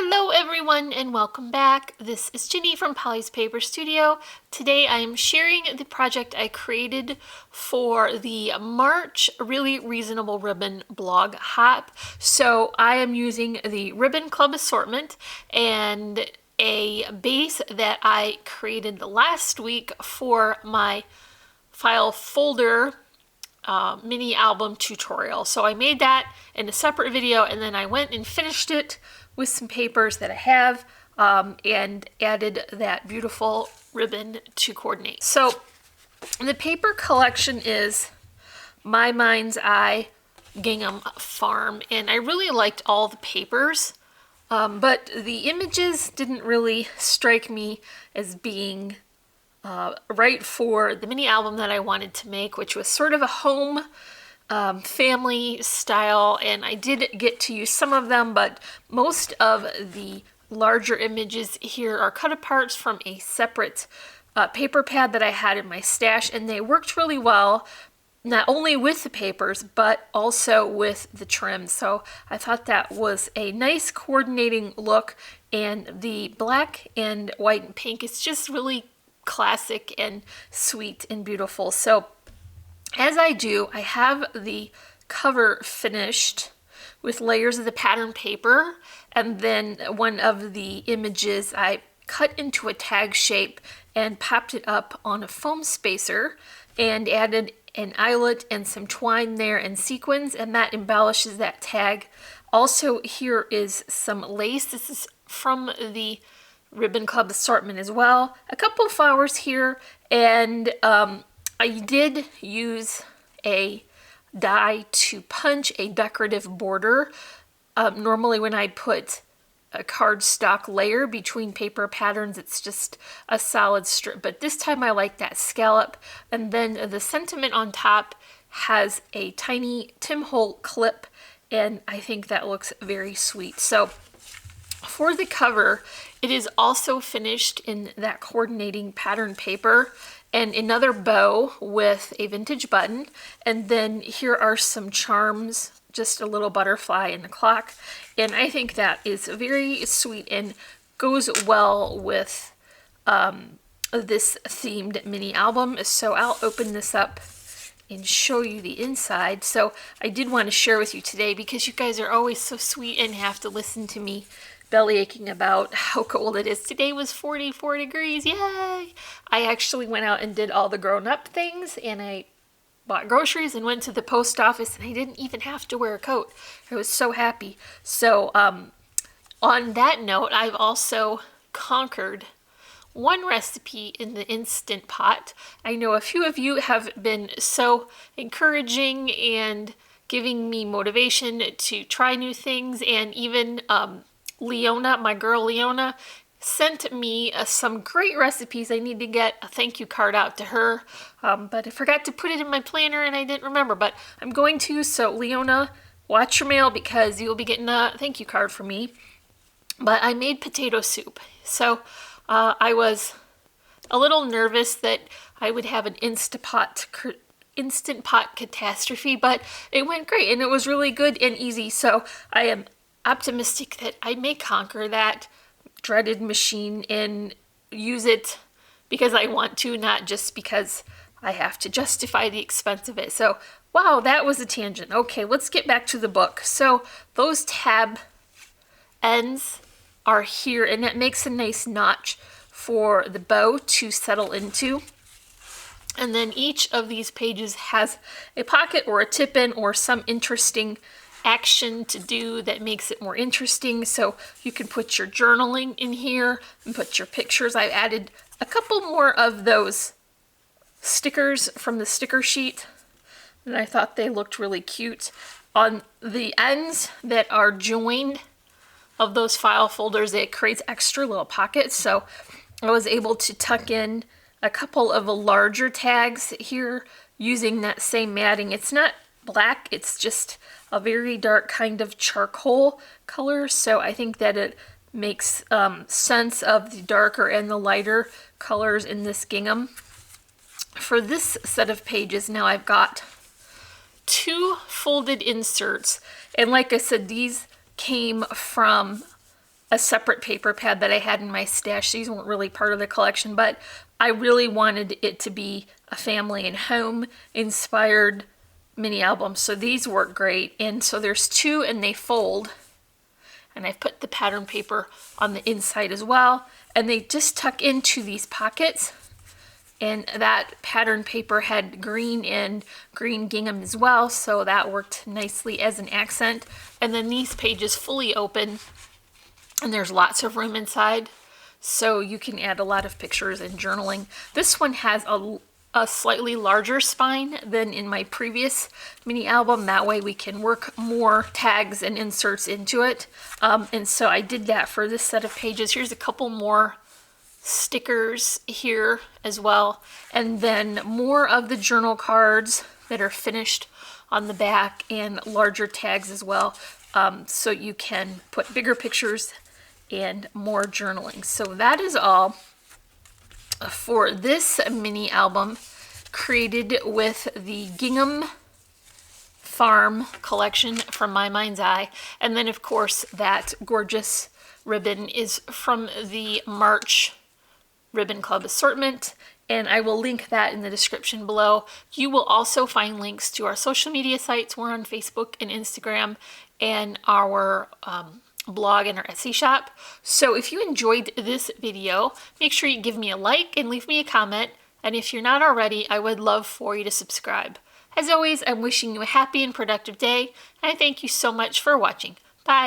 Hello everyone and welcome back. This is Ginny from Polly's Paper Studio. Today I am sharing the project I created for the March Really Reasonable Ribbon blog hop. So I am using the Ribbon Club assortment and a base that I created last week for my file folder mini album tutorial. So I made that in a separate video and then I went and finished it with some papers that I have and added that beautiful ribbon to coordinate. So the paper collection is My Mind's Eye Gingham Farm, and I really liked all the papers, but the images didn't really strike me as being right for the mini album that I wanted to make, which was sort of a home family style, and I did get to use some of them, but most of the larger images here are cut aparts from a separate paper pad that I had in my stash, and they worked really well, not only with the papers, but also with the trim. So I thought that was a nice coordinating look, and the black and white and pink is just really classic and sweet and beautiful. So as I do, I have the cover finished with layers of the pattern paper, and then one of the images I cut into a tag shape and popped it up on a foam spacer and added an eyelet and some twine there and sequins, and that embellishes that tag. Also, here is some lace. This is from the Ribbon Club assortment as well. A couple of flowers here, and I did use a die to punch a decorative border. Normally when I put a cardstock layer between paper patterns, it's just a solid strip, but this time I like that scallop. And then the sentiment on top has a tiny Tim Holt clip, and I think that looks very sweet. So for the cover, it is also finished in that coordinating pattern paper and another bow with a vintage button. And then here are some charms, just a little butterfly and a clock. And I think that is very sweet and goes well with this themed mini album. So I'll open this up and show you the inside. So I did want to share with you today because you guys are always so sweet and have to listen to me belly aching about how cold it is. Today was 44 degrees, yay! I actually went out and did all the grown-up things, and I bought groceries and went to the post office, and I didn't even have to wear a coat. I was so happy. So on that note, I've also conquered one recipe in the Instant Pot. I know a few of you have been so encouraging and giving me motivation to try new things, and even Leona, my girl Leona, sent me some great recipes. I need to get a thank you card out to her, but I forgot to put it in my planner and I didn't remember, but I'm going to. So Leona, watch your mail because you'll be getting a thank you card from me. But I made potato soup. So I was a little nervous that I would have an Instant Pot catastrophe, but it went great and it was really good and easy. So I am optimistic that I may conquer that dreaded machine and use it because I want to, not just because I have to justify the expense of it. So, wow, that was a tangent. Okay, let's get back to the book. So those tab ends are here, and that makes a nice notch for the bow to settle into. And then each of these pages has a pocket or a tip-in or some interesting action to do that makes it more interesting. So you can put your journaling in here and put your pictures. I've added a couple more of those stickers from the sticker sheet, and I thought they looked really cute. On the ends that are joined of those file folders, it creates extra little pockets. So I was able to tuck in a couple of larger tags here using that same matting. It's not black, it's just a very dark kind of charcoal color, so I think that it makes sense of the darker and the lighter colors in this gingham. For this set of pages now, I've got 2 folded inserts, and like I said, these came from a separate paper pad that I had in my stash. These weren't really part of the collection, but I really wanted it to be a family and home inspired mini album. So these work great. And so there's two and they fold. And I've put the pattern paper on the inside as well. And they just tuck into these pockets. And that pattern paper had green and green gingham as well, so that worked nicely as an accent. And then these pages fully open, and there's lots of room inside, so you can add a lot of pictures and journaling. This one has a slightly larger spine than in my previous mini album. That way we can work more tags and inserts into it. And so I did that for this set of pages. Here's a couple more stickers here as well, and then more of the journal cards that are finished on the back and larger tags as well, so you can put bigger pictures and more journaling. So that is all for this mini album created with the Gingham Farm collection from My Mind's Eye. And then of course that gorgeous ribbon is from the March Ribbon Club assortment, and I will link that in the description below. You will also find links to our social media sites. We're on Facebook and Instagram, and our blog and our Etsy shop. So if you enjoyed this video, make sure you give me a like and leave me a comment. And if you're not already, I would love for you to subscribe. As always, I'm wishing you a happy and productive day, and I thank you so much for watching.